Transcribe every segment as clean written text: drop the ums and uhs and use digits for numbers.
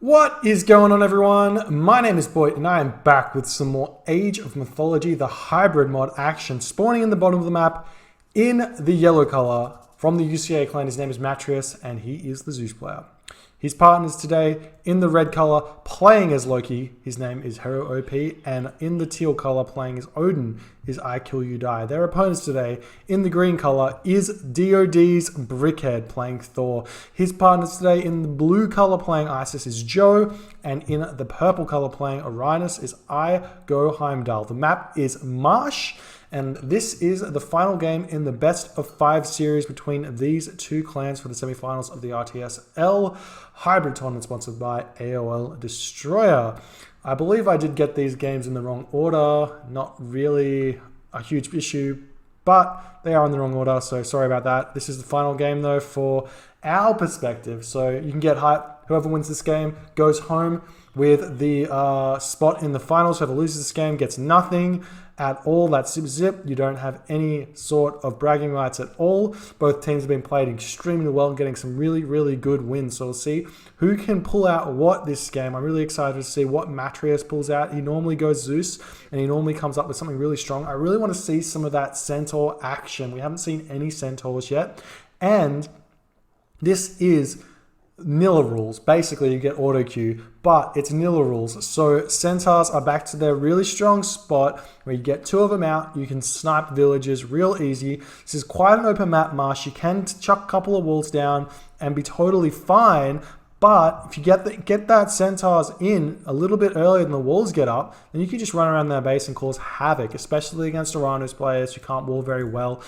What is going on, everyone? My name is Boit and I am back with some more Age of Mythology, the hybrid mod action, spawning in the bottom of the map in the yellow color from the UCA clan. His name is Matreiuss and he is the Zeus player. His partners today in the red color playing as Loki, his name is HerroOP, and in the teal color playing as Odin is I Kill You Die. Their opponents today in the green color is DoD's Brickhead playing Thor. His partners today in the blue color playing Isis is Joe, and in the purple color playing Oranos is IamJoe. The map is Marsh. And this is the final game in the best of 5 series between these two clans for the semifinals of the RTSL hybrid tournament sponsored by AOL Destroyer. I believe I did get these games in the wrong order. Not really a huge issue, but they are in the wrong order, so sorry about that. This is the final game though for our perspective, so you can get hype. Whoever wins this game goes home with the spot in the finals. Whoever loses this game gets nothing at all. That's zip. You don't have any sort of bragging rights at all. Both teams have been played extremely well and getting some really good wins. So we'll see who can pull out what this game. I'm really excited to see what Matreiuss pulls out. He normally goes Zeus and he normally comes up with something really strong. I really want to see some of that centaur action. We haven't seen any centaurs yet. And this is Nilla rules. Basically, you get auto queue, but it's Nilla rules. So centaurs are back to their really strong spot where you get 2 of them out. You can snipe villages real easy. This is quite an open map, Marsh. You can chuck a couple of walls down and be totally fine. But if you get that centaurs in a little bit earlier than the walls get up, then you can just run around their base and cause havoc, especially against Oranos players who can't wall very well.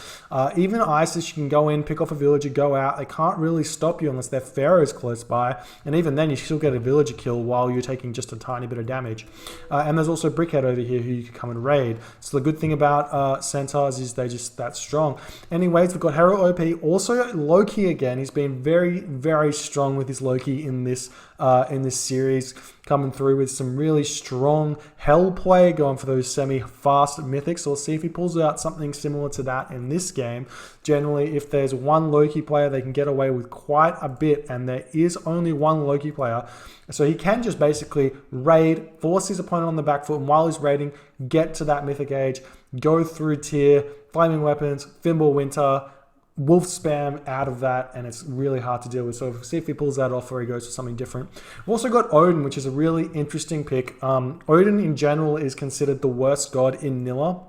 Even Isis, you can go in, pick off a villager, go out. They can't really stop you unless their pharaohs close by. And even then, you still get a villager kill while you're taking just a tiny bit of damage. And there's also Brickhead over here who you can come and raid. So the good thing about centaurs is they're just that strong. Anyways, we've got HerroOP. Also Loki again. He's been very strong with his Loki in this series, coming through with some really strong hell play, going for those semi-fast mythics. So we'll see if he pulls out something similar to that in this game. Generally, if there's one Loki player, they can get away with quite a bit, and there is only one Loki player. So he can just basically raid, force his opponent on the back foot, and while he's raiding, get to that mythic age, go through tier, flaming weapons, Thimble Winter, wolf spam out of that, and it's really hard to deal with. So we'll see if he pulls that off or he goes for something different. We've also got Odin, which is a really interesting pick. Odin in general is considered the worst god in Nilla.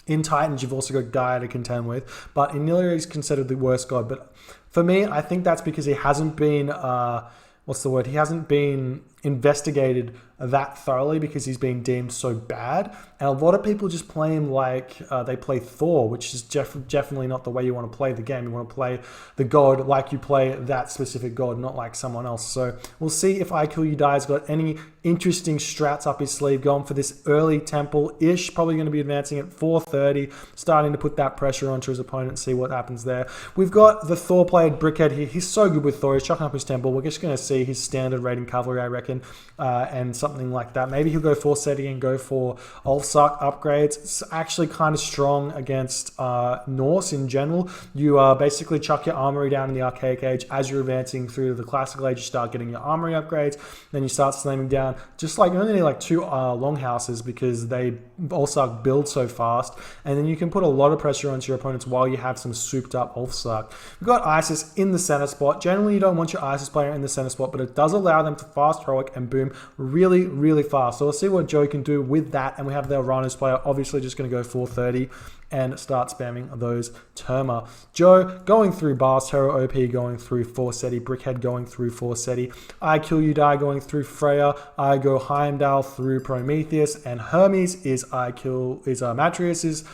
In Titans, you've also got Gaia to contend with, but in Nilla he's considered the worst god. But for me, I think that's because he hasn't been he hasn't been investigated that thoroughly because he's been deemed so bad. And a lot of people just play him like they play Thor, which is definitely not the way you want to play the game. You want to play the god like you play that specific god, not like someone else. So we'll see if I Kill You Die has got any interesting strats up his sleeve, going for this early temple-ish, probably going to be advancing at 4:30, starting to put that pressure onto his opponent and see what happens there. We've got the Thor played Brickhead here. He's so good with Thor. He's chucking up his temple. We're just going to see his standard raiding cavalry, I reckon, and something like that. Maybe he'll go for SETI and go for Ulfsuck upgrades. It's actually kind of strong against Norse in general. You basically chuck your armory down in the Archaic Age. As you're advancing through the Classical Age, you start getting your armory upgrades. Then you start slamming down. Just like you only need like 2 longhouses because they Ulfsuck build so fast. And then you can put a lot of pressure onto your opponents while you have some souped up Ulfsuck. We've got Isis in the center spot. Generally, you don't want your Isis player in the center spot, but it does allow them to fast heroic and boom really fast. So we'll see what Joe can do with that. And we have the Oranos player obviously just going to go 4:30 and start spamming those Terma. Joe going through Bast, HerroOP going through 4-SETI, Brickhead going through 4-SETI, I Kill You Die going through Freya, I go Heimdall through Prometheus, and Hermes is Matreiuss's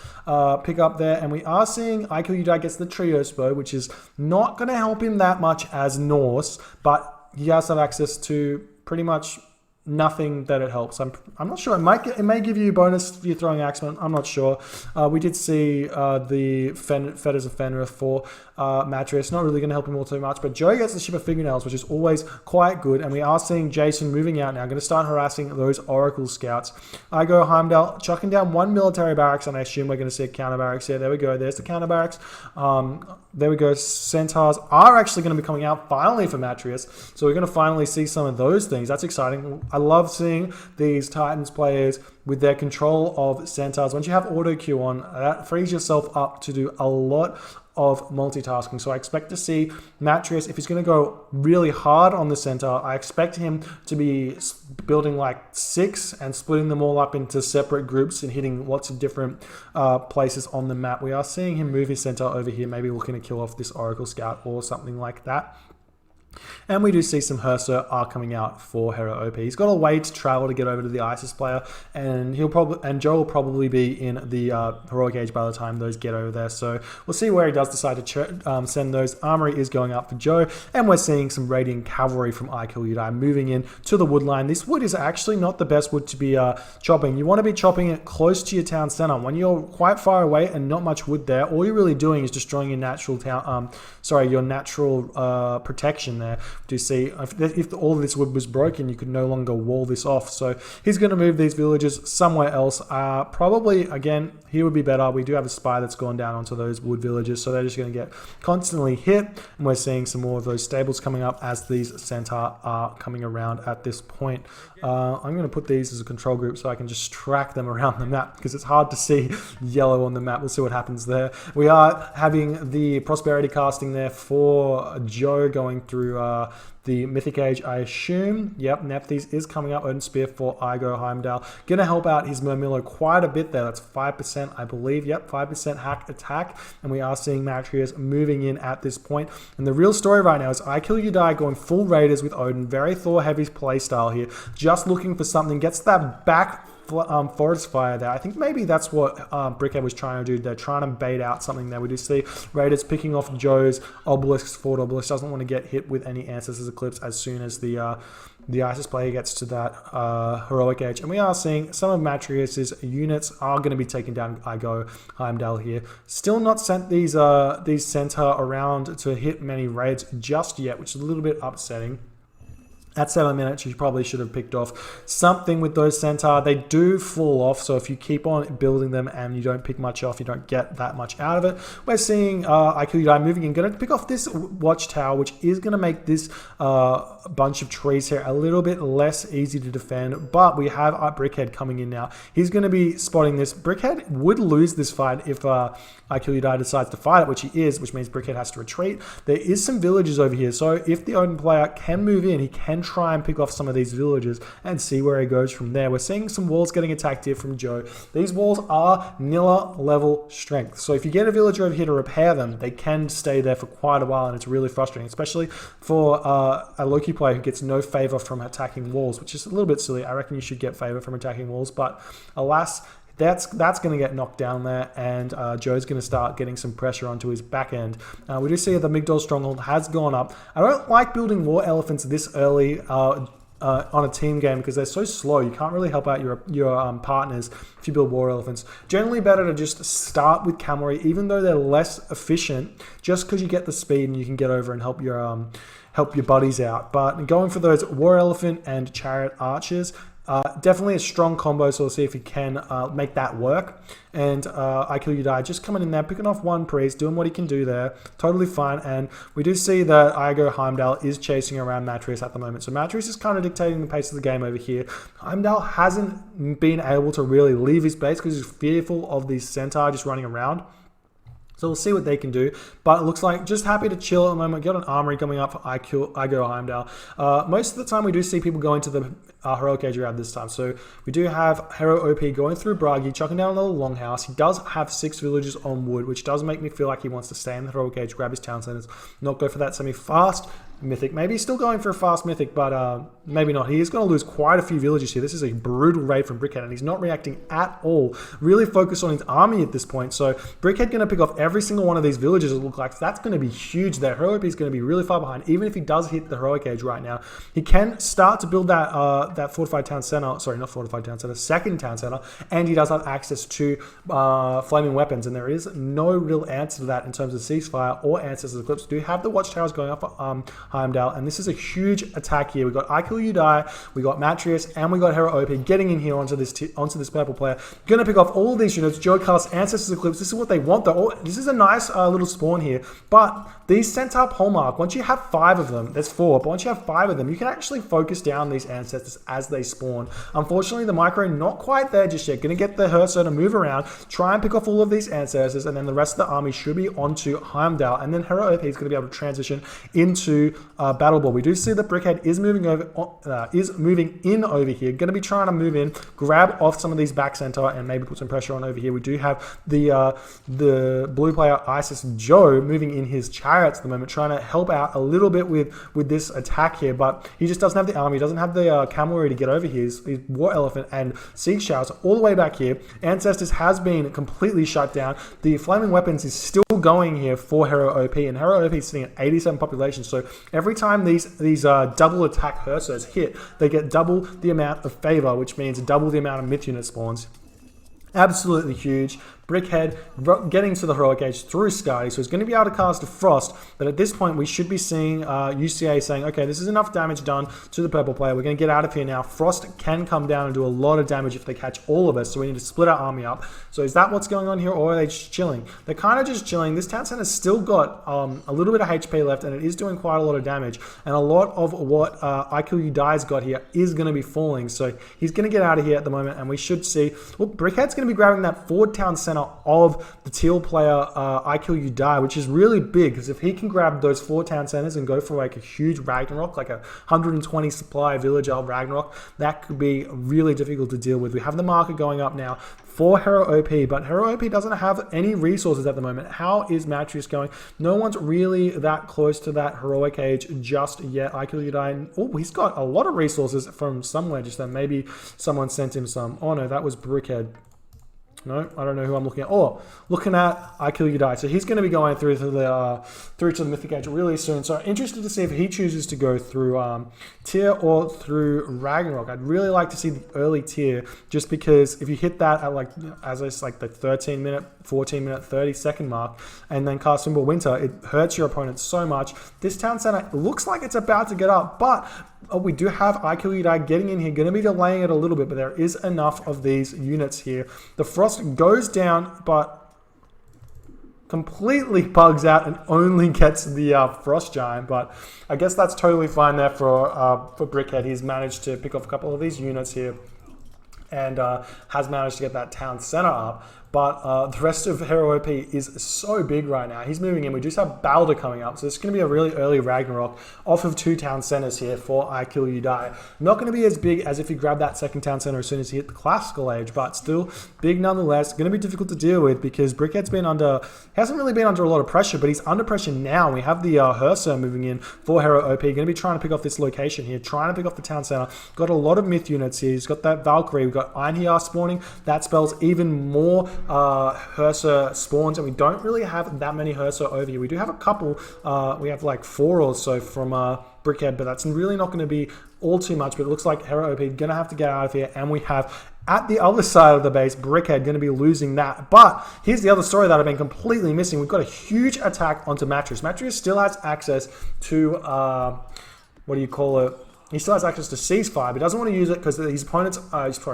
pick up there. And we are seeing I Kill You Die gets the Trios bow, which is not going to help him that much as Norse, but he has have access to pretty much nothing that it helps. I'm not sure. It may give you a bonus if you're throwing Axeman. I'm not sure. We did see the Fetters of Fenrir for Matreiuss. Not really going to help him all too much, but Joe gets the ship of fingernails, which is always quite good, and we are seeing Jason moving out now, going to start harassing those Oracle scouts. I go Heimdall, chucking down one military barracks, and I assume we're going to see a counter barracks here. There we go. There's the counter barracks. There we go. Centaurs are actually going to be coming out finally for Matreiuss, so we're going to finally see some of those things. That's exciting. I love seeing these Titans players with their control of Centaurs. Once you have auto queue on, that frees yourself up to do a lot of multitasking. So I expect to see Matreiuss, if he's going to go really hard on the Centaur, I expect him to be building like 6 and splitting them all up into separate groups and hitting lots of different places on the map. We are seeing him move his Centaur over here, maybe looking to kill off this Oracle Scout or something like that. And we do see some HerroOP coming out for HerroOP. He's got a way to travel to get over to the ISIS player, and Joe will probably be in the heroic age by the time those get over there. So we'll see where he does decide to send those. Armory is going up for Joe, and we're seeing some Radiant Cavalry from IamJoe moving in to the wood line. This wood is actually not the best wood to be chopping. You want to be chopping it close to your town center. When you're quite far away and not much wood there, all you're really doing is destroying your natural town. Your natural protection there. Do you see if all of this wood was broken, you could no longer wall this off. So he's going to move these villagers somewhere else. Probably again here would be better. We do have a spy that's gone down onto those wood villages, so they're just going to get constantly hit. And we're seeing some more of those stables coming up as these centaur are coming around at this point. I'm going to put these as a control group so I can just track them around the map, because it's hard to see yellow on the map. We'll see what happens there. We are having the prosperity casting there for Joe going through the Mythic Age, I assume. Yep, Nephthys is coming up. Odin Spear for Heimdall. Going to help out his Murmillo quite a bit there. That's 5%, I believe. Yep, 5% hack attack. And we are seeing Matreiuss moving in at this point. And the real story right now is IamJoe going full Raiders with Odin. Very Thor heavy playstyle here. Just looking for something. Gets that back forest fire there. I think maybe that's what Brickhead was trying to do. They're trying to bait out something there. We do see Raiders picking off Joe's obelisks. Fort Obelisk doesn't want to get hit with any Ancestors Eclipse as soon as the ISIS player gets to that heroic age. And we are seeing some of Matreiuss's units are going to be taken down. I go Heimdall here. Still not sent these centaur around to hit many raids just yet, which is a little bit upsetting. At 7 minutes, you probably should have picked off something with those centaur. They do fall off, so if you keep on building them and you don't pick much off, you don't get that much out of it. We're seeing IamJoe moving in, going to pick off this watchtower, which is going to make this bunch of trees here a little bit less easy to defend. But we have Brickhead coming in now. He's going to be spotting this. Brickhead would lose this fight if IamJoe decides to fight it, which he is, which means Brickhead has to retreat. There is some villages over here, so if the Odin player can move in, he can try and pick off some of these villages and see where he goes from there. We're seeing some walls getting attacked here from Joe. These walls are Nilla level strength, so if you get a villager over here to repair them, they can stay there for quite a while, and it's really frustrating, especially for a Loki player who gets no favor from attacking walls, which is a little bit silly. I reckon you should get favor from attacking walls, but alas, that's going to get knocked down there, and Joe's going to start getting some pressure onto his back end. We do see the Migdol Stronghold has gone up. I don't like building war elephants this early on a team game because they're so slow. You can't really help out your partners if you build war elephants. Generally better to just start with cavalry, even though they're less efficient, just because you get the speed and you can get over and help your buddies out. But going for those war elephant and chariot archers, definitely a strong combo, so we'll see if he can make that work. And IamJoe just coming in there, picking off one priest, doing what he can do there. Totally fine. And we do see that Heimdall is chasing around Matreiuss at the moment. So Matreiuss is kind of dictating the pace of the game over here. Heimdall hasn't been able to really leave his base because he's fearful of these centaur just running around. So we'll see what they can do. But it looks like just happy to chill at the moment. Got an armory coming up for Heimdall. Most of the time we do see people going to the heroic age around this time. So we do have HerroOP going through Bragi, chucking down another longhouse. He does have 6 villages on wood, which does make me feel like he wants to stay in the heroic age, grab his town centers, not go for that semi-fast. mythic. Maybe he's still going for a fast mythic, but maybe not. He is going to lose quite a few villagers here. This is a brutal raid from Brickhead, and he's not reacting at all. Really focused on his army at this point. So Brickhead going to pick off every single one of these villagers, it looks like. So that's going to be huge there. HerroOP is going to be really far behind. Even if he does hit the heroic age right now, he can start to build that that fortified town center. Sorry, not fortified town center, second town center, and he does have access to flaming weapons, and there is no real answer to that in terms of ceasefire or answers to the clips. We do have the watchtowers going up for Heimdall, and this is a huge attack here. We got I Kill You Die, we got Matreiuss, and we got HerroOP getting in here onto this purple player. Gonna pick off all of these units. Joe casts Ancestors Eclipse. This is what they want though. This is a nice little spawn here, but these Centaur Hallmark, once you have 5 of them, there's 4, but once you have 5 of them, you can actually focus down these Ancestors as they spawn. Unfortunately, the micro not quite there just yet. Gonna get the Herso to move around, try and pick off all of these Ancestors, and then the rest of the army should be onto Heimdall, and then HerroOP is gonna be able to transition into Battle Ball. We do see that Brickhead is moving in over here. Going to be trying to move in, grab off some of these back center, and maybe put some pressure on over here. We do have the blue player IamJoe moving in his chariots at the moment, trying to help out a little bit with this attack here, but he just doesn't have the army, he doesn't have the cavalry to get over here. His War Elephant and Siege Showers all the way back here. Ancestors has been completely shut down. The Flaming Weapons is still going here for HerroOP, and HerroOP is sitting at 87 population, so every time these double attack Hersos hit, they get double the amount of favor, which means double the amount of myth unit spawns. Absolutely huge. Brickhead getting to the heroic age through Skadi, so he's going to be able to cast a Frost, but at this point we should be seeing UCA saying, okay, this is enough damage done to the purple player, we're going to get out of here now. Frost can come down and do a lot of damage if they catch all of us, so we need to split our army up. So is that what's going on here, or are they just chilling? They're kind of just chilling. This town center's still got a little bit of HP left, and it is doing quite a lot of damage, and a lot of what I Kill You Die's got here is going to be falling, so he's going to get out of here at the moment, and we should see, well, Brickhead's going to be grabbing that forward town center of the teal player I Kill You Die, which is really big, because if he can grab those 4 town centers and go for like a huge Ragnarok, like a 120 supply village of Ragnarok, that could be really difficult to deal with. We have the market going up now for HerroOP, but HerroOP doesn't have any resources at the moment. How is Matreiuss going? No one's really that close to that heroic age just yet. I Kill You Die. Oh, he's got a lot of resources from somewhere just then. Maybe someone sent him some. Oh no, that was Brickhead. No, I don't know who I'm looking at. Oh, looking at I Kill You Die. So he's going to be going through to the Mythic Age really soon. So interested to see if he chooses to go through tier or through Ragnarok. I'd really like to see the early tier, just because if you hit that at like, as I said, like the 13 minute, 14 minute, 30 second mark, and then cast Symbol Winter, it hurts your opponent so much. This town center looks like it's about to get up, but we do have I Kill You Die getting in here, going to be delaying it a little bit, but there is enough of these units here. The Frost goes down, but completely bugs out and only gets the Frost Giant, but I guess that's totally fine there for Brickhead. He's managed to pick off a couple of these units here and has managed to get that town center up. But the rest of HerroOP is so big right now. He's moving in. We just have Balder coming up. So it's going to be a really early Ragnarok off of 2 town centers here for I Kill You Die. Not going to be as big as if you grab that second town center as soon as you hit the classical age, but still big nonetheless. Going to be difficult to deal with because Brickhead's been hasn't really been under a lot of pressure, but he's under pressure now. We have the Herso moving in for HerroOP. Going to be trying to pick off this location here, trying to pick off the town center. Got a lot of myth units here. He's got that Valkyrie. We've got Einhjar spawning. That spells even more Herso spawns, and we don't really have that many Herso over here. We do have a couple. We have like 4 or so from Brickhead, but that's really not going to be all too much. But it looks like HerroOP is going to have to get out of here, and we have at the other side of the base, Brickhead going to be losing that. But here's the other story that I've been completely missing. We've got a huge attack onto Matreiuss. Matreiuss still has access to what do you call it? He still has access to ceasefire, but he doesn't want to use it because his opponents,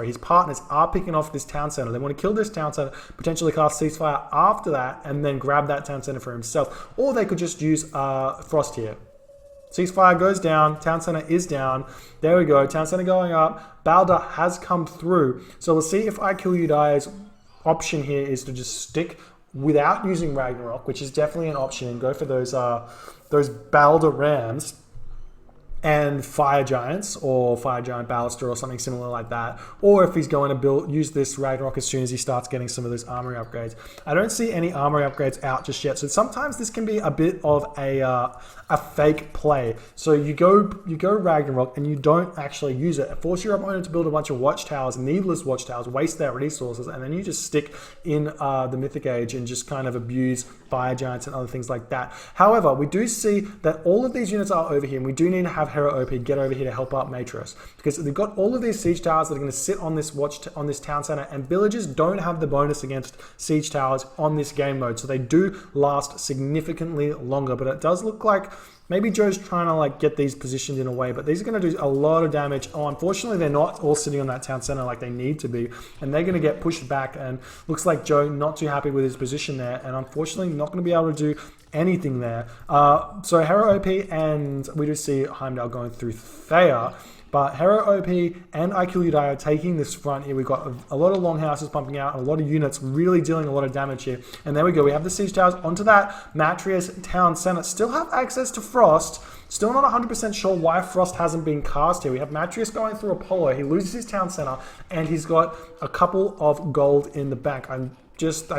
his partners are picking off this town center. They want to kill this town center, potentially cast ceasefire after that, and then grab that town center for himself. Or they could just use Frost here. Ceasefire goes down, town center is down. There we go, town center going up. Balder has come through. So we'll see if I Kill You Die's option here is to just stick without using Ragnarok, which is definitely an option, and go for those Balder Rams. and Fire Giants or Fire Giant Baluster or something similar like that, or if he's going to use this Ragnarok as soon as he starts getting some of those armory upgrades. I don't see any armory upgrades out just yet, so sometimes this can be a bit of a fake play. So you go Ragnarok and you don't actually use it. Force your opponent to build a bunch of watchtowers, needless watchtowers, waste their resources, and then you just stick in the Mythic Age and just kind of abuse Fire Giants and other things like that. However, we do see that all of these units are over here, and we do need to have HerroOP get over here to help out Matreiuss, because they've got all of these siege towers that are going to sit on this town center, and villagers don't have the bonus against siege towers on this game mode, so they do last significantly longer. But it does look like maybe Joe's trying to like get these positioned in a way, but these are going to do a lot of damage. Oh, unfortunately, they're not all sitting on that town center like they need to be, and they're going to get pushed back, and looks like Joe not too happy with his position there, and unfortunately not going to be able to do anything there. So HerroOP, and we do see Heimdall going through Thea, but HerroOP and IQUDI are taking this front here. We've got a lot of longhouses pumping out, a lot of units really dealing a lot of damage here. And there we go. We have the siege towers onto that Matreiuss town center. Still have access to Frost. Still not 100% sure why Frost hasn't been cast here. We have Matreiuss going through Apollo. He loses his town center, and he's got a couple of gold in the bank. I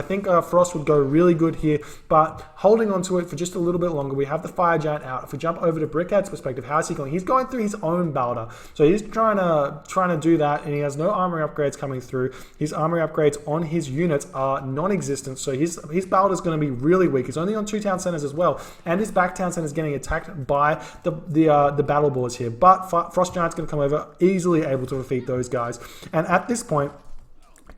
think Frost would go really good here, but holding on to it for just a little bit longer. We have the Fire Giant out. If we jump over to Brickhead's perspective, how is he going? He's going through his own Balder. So he's trying to do that, and he has no armory upgrades coming through. His armory upgrades on his units are non-existent, so his Balder is going to be really weak. He's only on 2 town centers as well, and his back town center is getting attacked by the battle boards here. But Frost Giant's going to come over, easily able to defeat those guys. And at this point,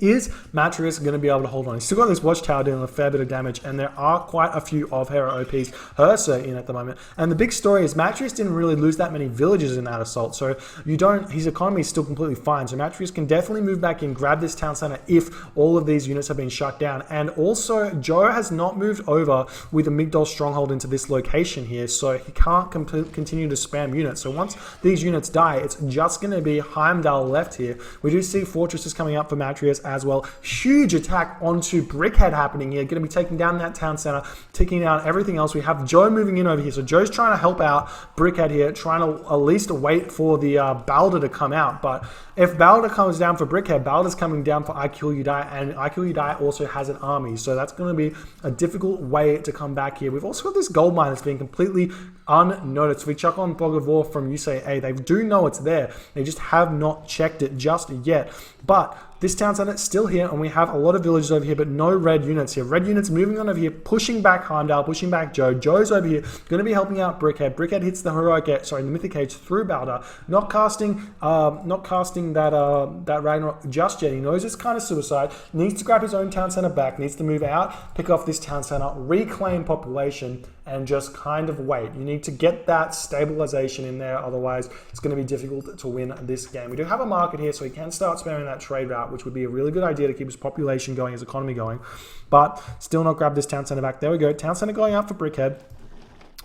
is Matreiuss going to be able to hold on? He's still got this watchtower dealing a fair bit of damage, and there are quite a few of HerroOP's Hersa in at the moment. And the big story is Matreiuss didn't really lose that many villagers in that assault, so his economy is still completely fine. So Matreiuss can definitely move back in, grab this town center if all of these units have been shut down. And also, Joe has not moved over with a Migdol stronghold into this location here, so he can't continue to spam units. So once these units die, it's just going to be Heimdall left here. We do see fortresses coming up for Matreiuss as well. Huge attack onto Brickhead happening here. Going to be taking down that town center, taking down everything else. We have Joe moving in over here. So Joe's trying to help out Brickhead here, trying to at least wait for the Balder to come out. But if Balder comes down for Brickhead, Balder's coming down for IQUDI, and IQUDI also has an army. So that's going to be a difficult way to come back here. We've also got this gold mine that's been completely unnoticed. We check on Fog of War from UCA. They do know it's there. They just have not checked it just yet. But this town center is still here, and we have a lot of villages over here, but no red units here. Red units moving on over here, pushing back Heimdall, pushing back Joe. Joe's over here, going to be helping out Brickhead. Brickhead hits the the Mythic Age through Balder, not casting that Ragnarok just yet. He knows it's kind of suicide. Needs to grab his own town center back. Needs to move out, pick off this town center, reclaim population, and just kind of wait. You need to get that stabilization in there, otherwise it's going to be difficult to win this game. We do have a market here, so he can start spamming that trade route, which would be a really good idea to keep his population going, his economy going, but still not grab this town center back. There we go, town center going out for Brickhead.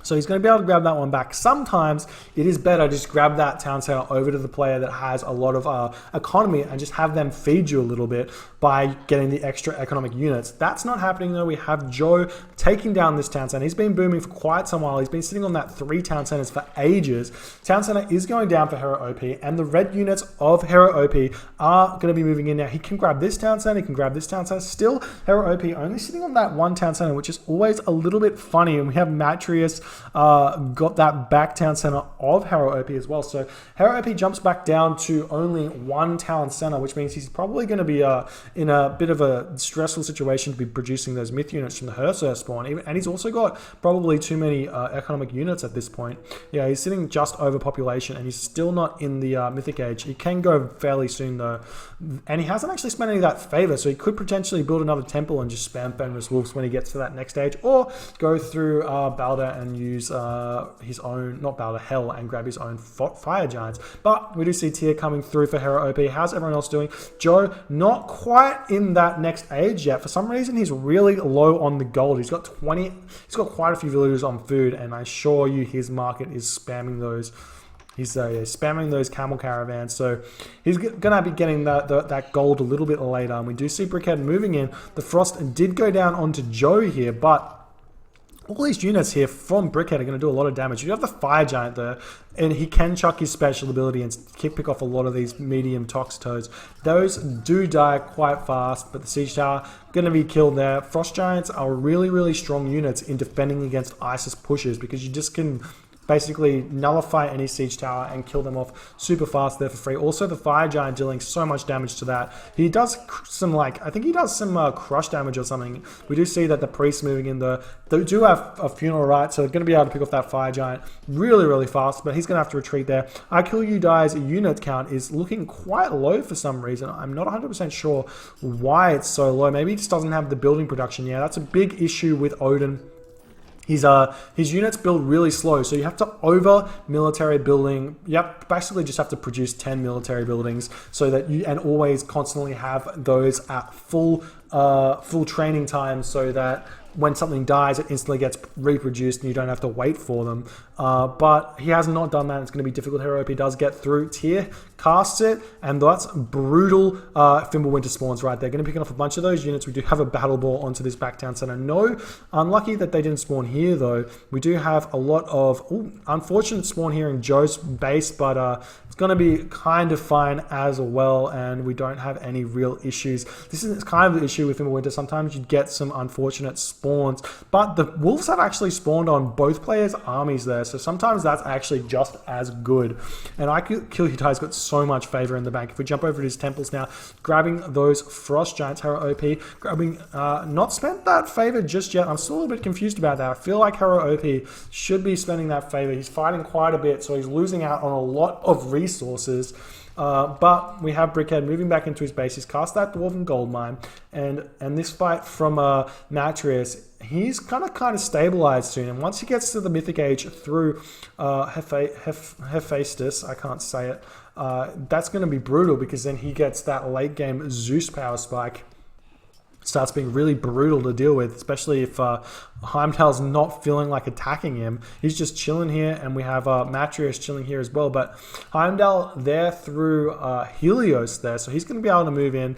So he's going to be able to grab that one back. Sometimes it is better to just grab that town center over to the player that has a lot of economy and just have them feed you a little bit by getting the extra economic units. That's not happening though. We have Joe taking down this town center. He's been booming for quite some while. He's been sitting on that 3 town centers for ages. Town center is going down for HerroOP, and the red units of HerroOP are going to be moving in now. He can grab this town center. He can grab this town center. Still, HerroOP only sitting on that 1 town center, which is always a little bit funny. And we have Matreiuss got that back town center of HerroOP as well. So HerroOP jumps back down to only 1 town center, which means he's probably going to be in a bit of a stressful situation to be producing those myth units from the Hersa spawn. And he's also got probably too many economic units at this point. Yeah, he's sitting just over population, and he's still not in the Mythic Age. He can go fairly soon though, and he hasn't actually spent any of that favor, so he could potentially build another temple and just spam Fenris Wolves when he gets to that next stage, or go through Balder and use his own, not Balder, Hell, and grab his own Fire Giants. But we do see Tier coming through for HerroOP. How's everyone else doing? Joe, not quite in that next age yet. For some reason, he's really low on the gold. He's got quite a few villagers on food, and I assure you his market is spamming those. He's spamming those camel caravans, so he's going to be getting that gold a little bit later. And we do see Brickhead moving in. The Frost did go down onto Joe here, but all these units here from Brickhead are going to do a lot of damage. You have the Fire Giant there, and he can chuck his special ability and pick off a lot of these medium Tox Toads. Those do die quite fast, but the Siege Tower going to be killed there. Frost Giants are really, really strong units in defending against Isis pushes, because you just can basically nullify any siege tower and kill them off super fast there for free. Also, the Fire Giant dealing so much damage to that. He does some, like, I think he does some crush damage or something. We do see that the priests moving in there. They do have a funeral right, so they're going to be able to pick off that Fire Giant really, really fast, but he's going to have to retreat there. I Kill You Die's unit count is looking quite low for some reason. I'm not 100% sure why it's so low. Maybe he just doesn't have the building production yet. That's a big issue with Odin. His units build really slow, so you have to over military building. Yep, basically just have to produce 10 military buildings so that you, and always constantly have those at full training time, so that when something dies, it instantly gets reproduced and you don't have to wait for them. But he has not done that. It's going to be difficult. HerroOP does get through tier, casts it, and that's brutal Fimbulwinter spawns right there. Going to pick off a bunch of those units. We do have a battle ball onto this back town center. No, unlucky that they didn't spawn here though. We do have a lot of unfortunate spawn here in Joe's base, but it's going to be kind of fine as well, and we don't have any real issues. This is kind of the issue with Fimbulwinter. Sometimes you get some unfortunate spawns, but the wolves have actually spawned on both players' armies there, so sometimes that's actually just as good. And I Kill You Die's got so much favor in the bank. If we jump over to his temples now, grabbing those Frost Giants, HerroOP, grabbing, not spent that favor just yet. I'm still a little bit confused about that. I feel like HerroOP should be spending that favor. He's fighting quite a bit, so he's losing out on a lot of resources. But we have Brickhead moving back into his base. He's cast that Dwarven Gold Mine, and this fight from Matreiuss, he's kind of stabilized soon. And once he gets to the Mythic Age through Hephaestus, I can't say it, that's going to be brutal, because then he gets that late game Zeus power spike. Starts being really brutal to deal with, especially if Heimdall's not feeling like attacking him. He's just chilling here, and we have Matreiuss chilling here as well. But Heimdall there through Helios there, so he's going to be able to move in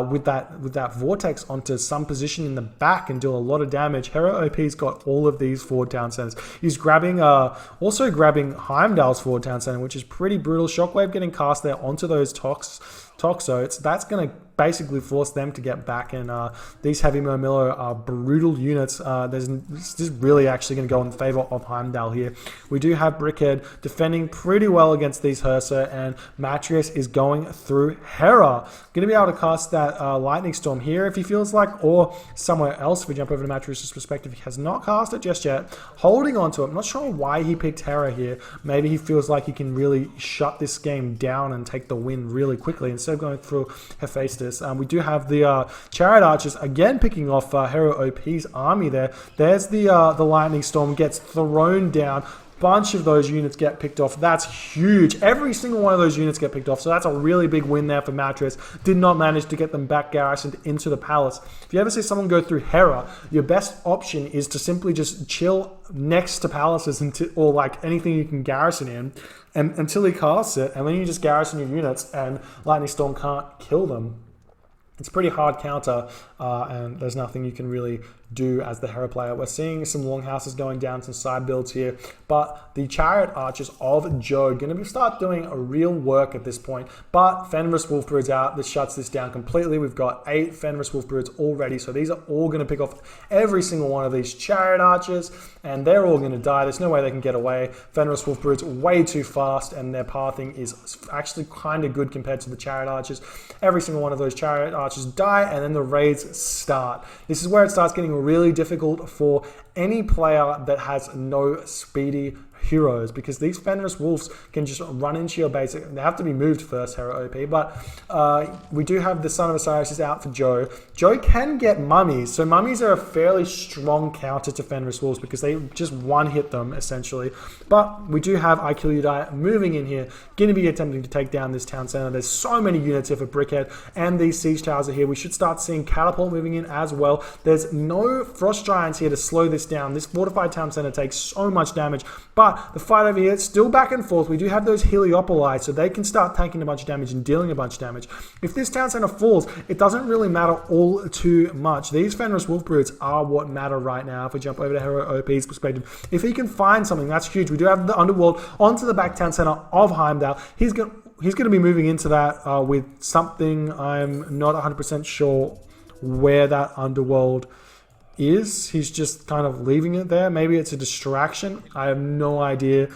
with that vortex onto some position in the back and do a lot of damage. HerroOP's got all of these forward town centers. He's grabbing also grabbing Heimdall's forward town center, which is pretty brutal. Shockwave getting cast there onto those Toxotes. That's going to basically force them to get back, and these Heavy Murmillo are brutal units. This is really actually going to go in favor of Heimdall here. We do have Brickhead defending pretty well against these Hersa, and Matreiuss is going through Hera. Going to be able to cast that Lightning Storm here if he feels like, or somewhere else. If we jump over to Matreiuss' perspective, he has not cast it just yet. Holding on to it. I'm not sure why he picked Hera here. Maybe he feels like he can really shut this game down and take the win really quickly instead of going through Hephaestus. We do have the Chariot Archers again picking off HerroOP's army there. There's the Lightning Storm gets thrown down. Bunch of those units get picked off. That's huge. Every single one of those units get picked off. So that's a really big win there for Matreiuss. Did not manage to get them back garrisoned into the palace. If you ever see someone go through Hera, your best option is to simply just chill next to palaces or like anything you can garrison in, and until he casts it, and then you just garrison your units and Lightning Storm can't kill them. It's a pretty hard counter, and there's nothing you can really do as the Hera player. We're seeing some longhouses going down, some side builds here, but the Chariot Archers of Joe going to start doing a real work at this point. But Fenris Wolfbroods out. This shuts this down completely. We've got 8 Fenris Wolfbroods already, so these are all going to pick off every single one of these Chariot Archers, and they're all going to die. There's no way they can get away. Fenris Wolfbroods way too fast, and their pathing is actually kind of good compared to the Chariot Archers. Every single one of those Chariot Archers die, and then the raids start. This is where it starts getting really difficult for any player that has no speedy heroes, because these Fenris Wolves can just run into your base. They have to be moved first, HerroOP, but we do have the Son of Osiris is out for Joe. Joe can get mummies, so mummies are a fairly strong counter to Fenris Wolves because they just one-hit them, essentially. But we do have I Kill You Die moving in here, going to be attempting to take down this town center. There's so many units here for Brickhead, and these siege towers are here. We should start seeing Catapult moving in as well. There's no Frost Giants here to slow this down. This fortified town center takes so much damage, but But the fight over here, still back and forth. We do have those Heliopoli, so they can start tanking a bunch of damage and dealing a bunch of damage. If this town center falls, it doesn't really matter all too much. These Fenris Wolf Brutes are what matter right now. If we jump over to HerroOP's perspective, if he can find something, that's huge. We do have the Underworld onto the back town center of Heimdall. He's going to be moving into that with something. I'm not 100% sure where that Underworld is. He's just kind of leaving it there. Maybe it's a distraction. I have no idea.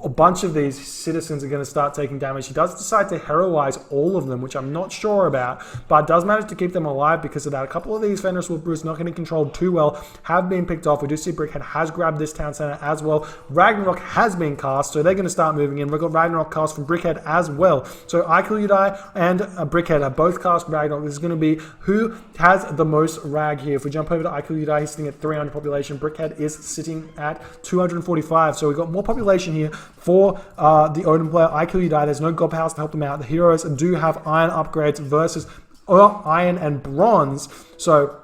A bunch of these citizens are going to start taking damage. He does decide to heroize all of them, which I'm not sure about, but does manage to keep them alive because of that. A couple of these Fenris Wolf Brutes not getting controlled too well have been picked off. We do see Brickhead has grabbed this town center as well. Ragnarok has been cast, so they're going to start moving in. We've got Ragnarok cast from Brickhead as well. So IamJoe and Brickhead have both cast Ragnarok. This is going to be who has the most rag here. If we jump over to IamJoe, he's sitting at 300 population. Brickhead is sitting at 245. So we've got more population here for the Odin player. IamJoe, there's no God Powers to help them out. The heroes do have iron upgrades versus iron and bronze. So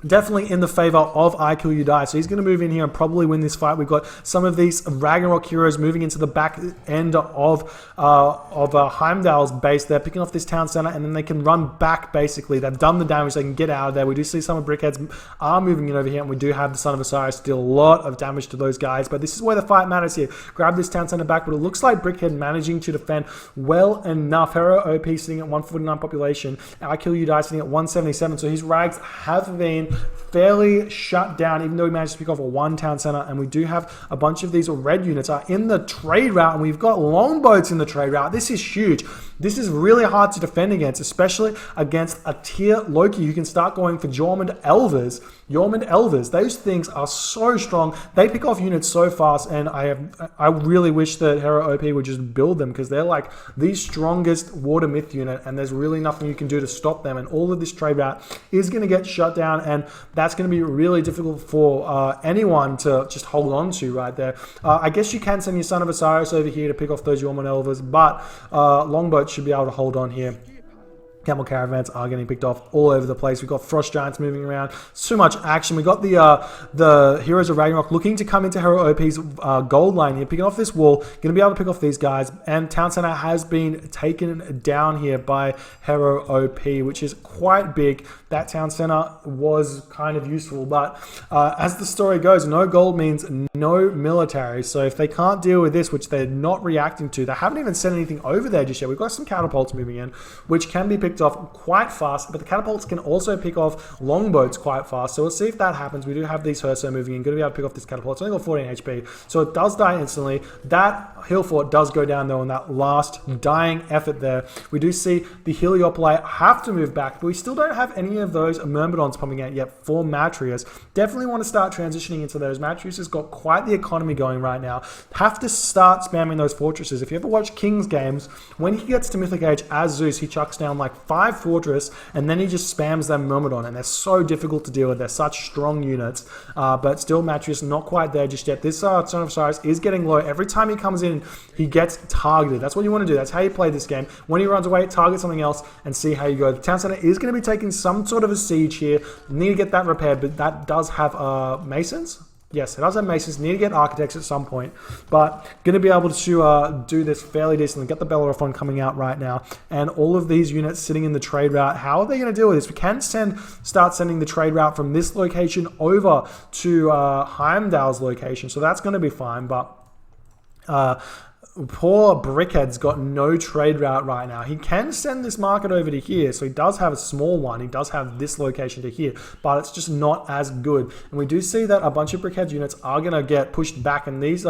definitely in the favor of IamJoe. So he's going to move in here and probably win this fight. We've got some of these Ragnarok heroes moving into the back end of Heimdall's base. They're picking off this town center and then they can run back basically. They've done the damage. They can get out of there. We do see some of Brickheads are moving in over here and we do have the Son of Osiris deal a lot of damage to those guys. But this is where the fight matters here. Grab this town center back, but it looks like Brickhead managing to defend well enough. HerroOP sitting at 149 population. IamJoe sitting at 177. So his rags have been fairly shut down, even though we managed to pick off a one town center. And we do have a bunch of these red units are in the trade route, and we've got longboats in the trade route. This is huge. This is really hard to defend against, especially against a tier Loki. You can start going for Jormungand Elvers. Those things are so strong. They pick off units so fast, and I really wish that HerroOP would just build them because they're like the strongest water myth unit, and there's really nothing you can do to stop them. And all of this trade route is going to get shut down, and that's going to be really difficult for anyone to just hold on to right there. I guess you can send your Son of Osiris over here to pick off those Jormungand Elvers, but longboats should be able to hold on here. Camel caravans are getting picked off all over the place. We've got frost giants moving around. So much action. We got the heroes of Ragnarok looking to come into HerroOP's gold line here, picking off this wall. Going to be able to pick off these guys. And town center has been taken down here by HerroOP, which is quite big. That town center was kind of useful, but as the story goes, no gold means no military. So if they can't deal with this, which they're not reacting to, they haven't even sent anything over there just yet. We've got some catapults moving in, which can be picked off quite fast, but the catapults can also pick off longboats quite fast. So we'll see if that happens. We do have these Herso moving in. Going to be able to pick off this catapult. It's only got 14 HP, so it does die instantly. That hill fort does go down though in that last dying effort there. We do see the Heliopoli have to move back, but we still don't have any of those Myrmidons pumping out yet for Matreiuss. Definitely want to start transitioning into those. Matreiuss has got quite the economy going right now. Have to start spamming those fortresses. If you ever watch King's games, when he gets to Mythic Age as Zeus, he chucks down like 5 fortress and then he just spams them Myrmidon, and they're so difficult to deal with. They're such strong units, but still Matreiuss not quite there just yet. This Son of Osiris is getting low. Every time he comes in, he gets targeted. That's what you want to do. That's how you play this game. When he runs away, target something else and see how you go. The town center is going to be taking some sort of a siege here. Need to get that repaired, but that does have masons. Yes, it does have masons. Need to get architects at some point, but going to be able to do this fairly decently. Get the Bellerophon coming out right now, and all of these units sitting in the trade route. How are they going to deal with this? We can start sending the trade route from this location over to Heimdall's location, so that's going to be fine, but poor Brickhead's got no trade route right now. He can send this market over to here, so he does have a small one. He does have this location to here, but it's just not as good. And we do see that a bunch of Brickhead units are going to get pushed back, and these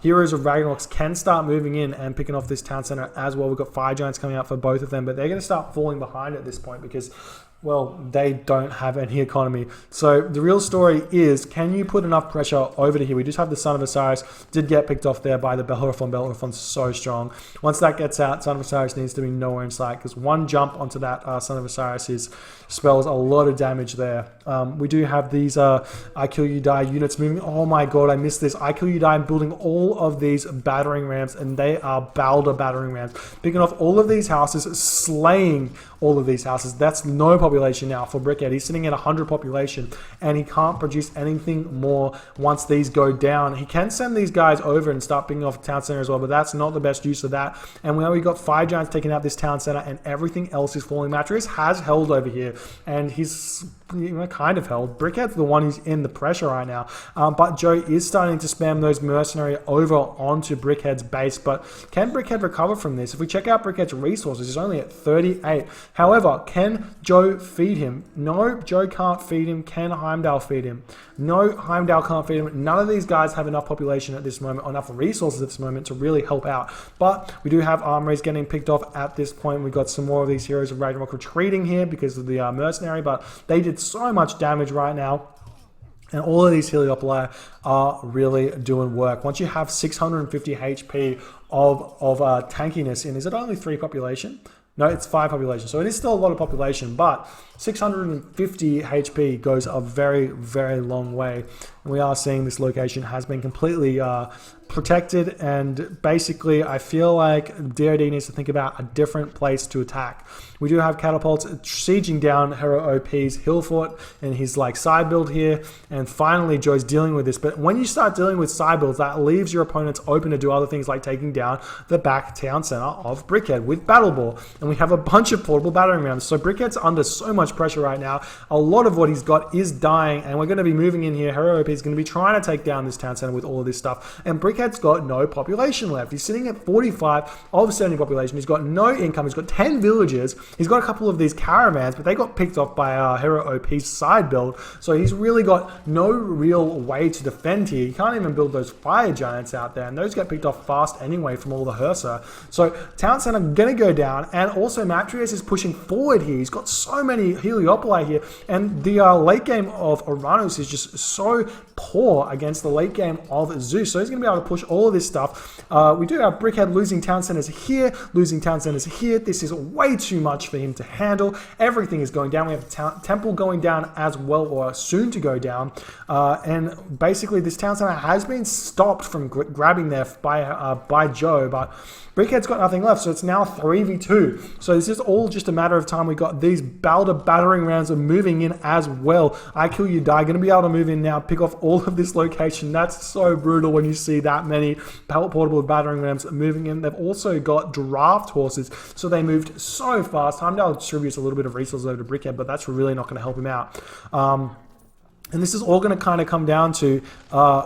heroes of Ragnaroks can start moving in and picking off this town center as well. We've got fire giants coming out for both of them, but they're going to start falling behind at this point because, well, they don't have any economy. So the real story is, can you put enough pressure over to here? We just have the Son of Osiris, did get picked off there by the Bellerophon. Bellerophon's so strong. Once that gets out, Son of Osiris needs to be nowhere in sight, because one jump onto that Son of Osiris spells a lot of damage there. We do have these I Kill You Die units moving. Oh my god, I missed this. I Kill You Die. I'm building all of these battering rams, and they are Balder battering rams. Picking off all of these houses, slaying all of these houses. That's no problem population now for Brickhead. He's sitting at 100 population, and he can't produce anything more once these go down. He can send these guys over and start picking off the town center as well, but that's not the best use of that. And we got 5 giants taking out this town center, and everything else is falling. Matreiuss has held over here, and he's kind of held. Brickhead's the one who's in the pressure right now, but Joe is starting to spam those mercenary over onto Brickhead's base. But can Brickhead recover from this? If we check out Brickhead's resources, he's only at 38. However, can Joe feed him? No, Joe can't feed him. Can Heimdall feed him? No, Heimdall can't feed him. None of these guys have enough population at this moment, or enough resources at this moment to really help out. But we do have armories getting picked off at this point. We've got some more of these heroes of Ragnarok retreating here because of the mercenary, but they did so much damage right now. And all of these Heliopoli are really doing work. Once you have 650 HP of tankiness in, is it only 3 population? No, it's 5 population. So it is still a lot of population, but 650 HP goes a very, very long way. And we are seeing this location has been completely protected, and basically I feel like DoD needs to think about a different place to attack. We do have catapults sieging down HerroOP's hill fort and his side build here, and finally Joe's dealing with this. But when you start dealing with side builds, that leaves your opponents open to do other things like taking down the back town center of Brickhead with Battle Ball, and we have a bunch of portable battering rams. So Brickhead's under so much pressure right now. A lot of what he's got is dying, and we're going to be moving in here. HerroOP is going to be trying to take down this town center with all of this stuff, and Brickhead's got no population left. He's sitting at 45 of 70 population. He's got no income. He's got 10 villages. He's got a couple of these caravans, but they got picked off by HerroOP's side build, so he's really got no real way to defend here. He can't even build those fire giants out there, and those get picked off fast anyway from all the Hersa. So town center gonna go down, and also Matreiuss is pushing forward here. He's got so many Heliopoli here, and the late game of Oranos is just so poor against the late game of Zeus, so he's going to be able to push all of this stuff. We do have Brickhead losing town centers here, losing town centers here. This is way too much for him to handle. Everything is going down. We have the temple going down as well, or soon to go down, and basically this town center has been stopped from grabbing there by Joe, but Brickhead's got nothing left, so it's now 3v2. So this is all just a matter of time. We got these Balder battering rams are moving in as well. I Kill You Die, going to be able to move in now, pick off all of this location. That's so brutal when you see that many portable battering rams moving in. They've also got draft horses, so they moved so fast. Heimdall distributes a little bit of resources over to Brickhead, but that's really not going to help him out. And this is all going to kind of come down to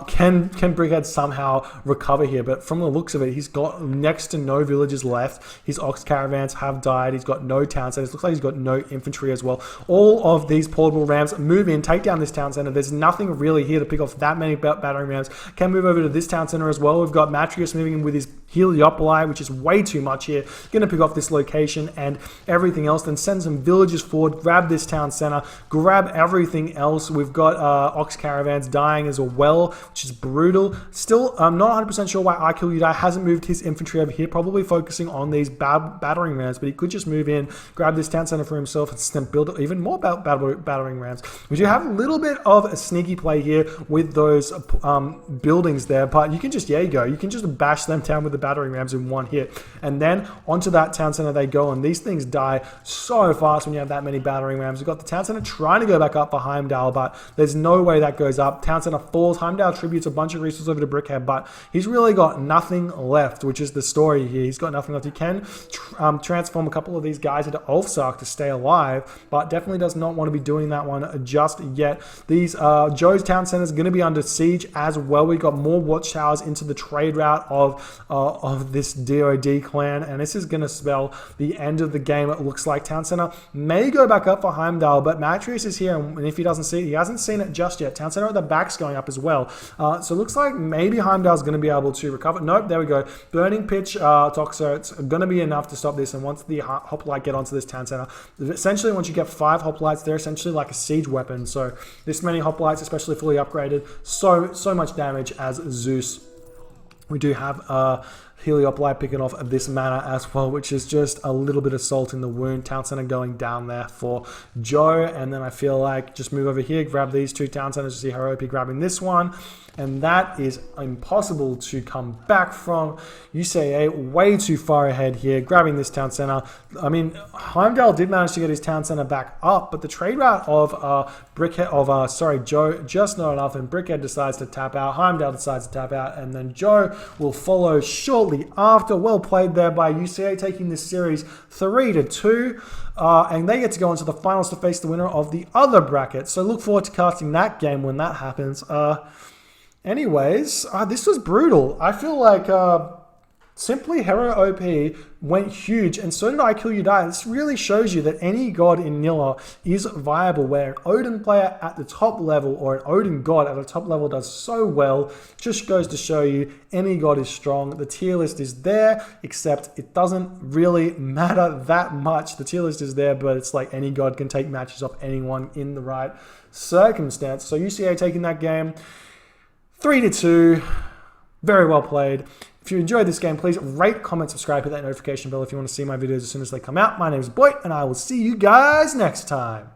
can Brickhead somehow recover here? But from the looks of it, he's got next to no villages left. His ox caravans have died. He's got no town centers. Looks like he's got no infantry as well. All of these portable rams move in, take down this town center. There's nothing really here to pick off that many battering rams. Can move over to this town center as well. We've got Matreiuss moving in with his Heliopoli, which is way too much here. Going to pick off this location and everything else. Then send some villages forward, grab this town center, grab everything else. We've got ox caravans dying as well, which is brutal. Still, I'm not 100% sure why I Kill You Die hasn't moved his infantry over here, probably focusing on these battering rams, but he could just move in, grab this town center for himself, and then build even more battering rams. We do have a little bit of a sneaky play here with those buildings there, but you can just, you can just bash them down with the battering rams in one hit, and then onto that town center they go, and these things die so fast when you have that many battering rams. We've got the town center trying to go back up for Heimdall, but there's no way that goes up. Town center falls. Heimdall tributes a bunch of resources over to Brickhead, but he's really got nothing left, which is the story here. He's got nothing left. He can transform a couple of these guys into Ulfsark to stay alive, but definitely does not want to be doing that one just yet. These Joe's town center is going to be under siege as well. We got more watchtowers into the trade route of this DoD clan, and this is going to spell the end of the game. It looks like town center may go back up for Heimdall, but Matreiuss is here, and if he doesn't see it, he hasn't seen it just yet. Town center at the back's going up as well, so it looks like maybe Heimdall's going to be able to recover. Nope, there we go. Burning pitch Toxo, it's going to be enough to stop this, and once the hoplite get onto this town center, essentially once you get 5 hoplites, they're essentially like a siege weapon. So this many hoplites, especially fully upgraded, so much damage as Zeus. We do have HerroOP picking off this mana as well, which is just a little bit of salt in the wound. Town center going down there for Joe, and then I feel like just move over here, grab these 2 town centers. You see HerroOP grabbing this one, and that is impossible to come back from. UCA way too far ahead here, grabbing this town center. I mean, Heimdall did manage to get his town center back up, but the trade route of Joe just not enough, and Brickhead decides to tap out. Heimdall decides to tap out, and then Joe will follow shortly after. Well played there by UCA, taking this series 3-2. And they get to go into the finals to face the winner of the other bracket. So look forward to casting that game when that happens. Anyways, this was brutal. I feel like simply HerroOP went huge, and so did I Kill You Die. This really shows you that any god in Nilla is viable, where an Odin player at the top level or an Odin god at the top level does so well. Just goes to show you any god is strong. The tier list is there, except it doesn't really matter that much. The tier list is there, but it's like any god can take matches off anyone in the right circumstance. So UCA taking that game 3-2. Very well played. If you enjoyed this game, please rate, comment, subscribe, hit that notification bell if you want to see my videos as soon as they come out. My name is Boit, and I will see you guys next time.